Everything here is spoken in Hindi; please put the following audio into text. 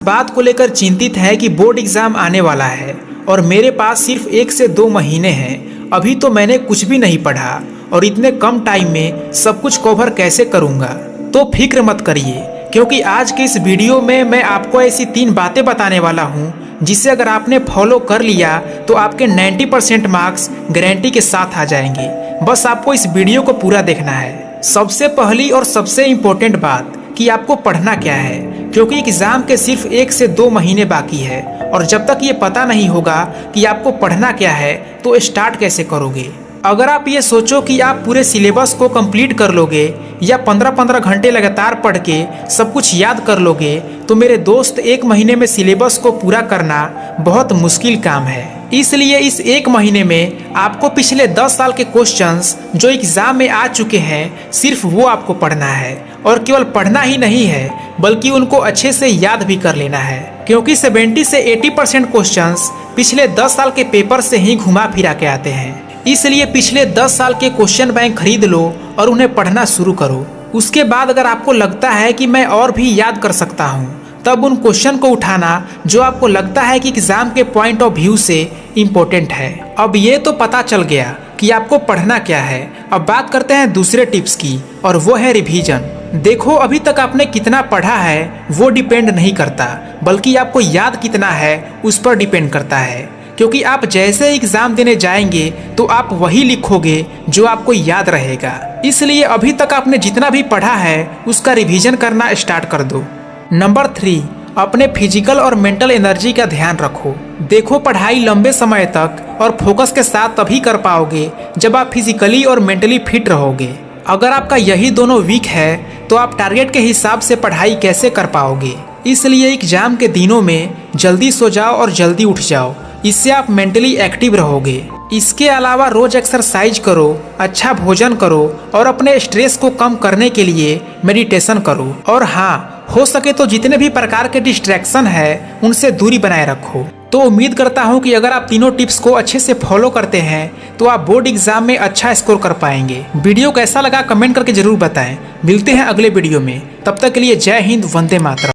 बात को लेकर चिंतित है कि बोर्ड एग्जाम आने वाला है और मेरे पास सिर्फ 1 से 2 महीने हैं। अभी तो मैंने कुछ भी नहीं पढ़ा और इतने कम टाइम में सब कुछ कवर कैसे करूंगा। तो फिक्र मत करिए, क्योंकि आज के इस वीडियो में मैं आपको ऐसी 3 बातें बताने वाला हूं जिसे अगर आपने फॉलो कर लिया तो आपके 90% मार्क्स गारंटी के साथ आ जाएंगे। बस आपको इस वीडियो को पूरा देखना है। सबसे पहली और सबसे इम्पोर्टेंट बात कि आपको पढ़ना क्या है, क्योंकि एग्जाम के सिर्फ 1 से 2 महीने बाकी है और जब तक ये पता नहीं होगा कि आपको पढ़ना क्या है तो स्टार्ट कैसे करोगे। अगर आप ये सोचो कि आप पूरे सिलेबस को कंप्लीट कर लोगे या 15-15 घंटे लगातार पढ़ के सब कुछ याद कर लोगे तो मेरे दोस्त 1 महीने में सिलेबस को पूरा करना बहुत मुश्किल काम है। इसलिए इस 1 महीने में आपको पिछले 10 साल के क्वेश्चंस जो एग्जाम में आ चुके हैं सिर्फ वो आपको पढ़ना है, और केवल पढ़ना ही नहीं है बल्कि उनको अच्छे से याद भी कर लेना है, क्योंकि 70 से 80% क्वेश्चंस पिछले 10 साल के पेपर से ही घुमा फिरा के आते हैं। इसलिए पिछले 10 साल के क्वेश्चन बैंक खरीद लो और उन्हें पढ़ना शुरू करो। उसके बाद अगर आपको लगता है कि मैं और भी याद कर सकता हूँ, तब उन क्वेश्चन को उठाना जो आपको लगता है कि एग्जाम के पॉइंट ऑफ व्यू से इम्पोर्टेंट है। अब ये तो पता चल गया कि आपको पढ़ना क्या है। अब बात करते हैं दूसरे टिप्स की, और वो है रिवीजन। देखो, अभी तक आपने कितना पढ़ा है वो डिपेंड नहीं करता, बल्कि आपको याद कितना है उस पर डिपेंड करता है, क्योंकि आप जैसे एग्जाम देने जाएंगे तो आप वही लिखोगे जो आपको याद रहेगा। इसलिए अभी तक आपने जितना भी पढ़ा है उसका रिवीजन करना स्टार्ट कर दो। नंबर 3, अपने फिजिकल और मेंटल एनर्जी का ध्यान रखो। देखो, पढ़ाई लंबे समय तक और फोकस के साथ तभी कर पाओगे जब आप फिजिकली और मेंटली फिट रहोगे। अगर आपका यही दोनों वीक है तो आप टारगेट के हिसाब से पढ़ाई कैसे कर पाओगे। इसलिए एग्जाम के दिनों में जल्दी सो जाओ और जल्दी उठ जाओ, इससे आप मेंटली एक्टिव रहोगे। इसके अलावा रोज एक्सरसाइज करो, अच्छा भोजन करो और अपने स्ट्रेस को कम करने के लिए मेडिटेशन करो। और हाँ, हो सके तो जितने भी प्रकार के डिस्ट्रैक्शन है उनसे दूरी बनाए रखो। तो उम्मीद करता हूँ कि अगर आप तीनों टिप्स को अच्छे से फॉलो करते हैं तो आप बोर्ड एग्जाम में अच्छा स्कोर कर पाएंगे। वीडियो कैसा लगा कमेंट करके जरूर बताएं। मिलते हैं अगले वीडियो में, तब तक के लिए जय हिंद, वंदे मातरम।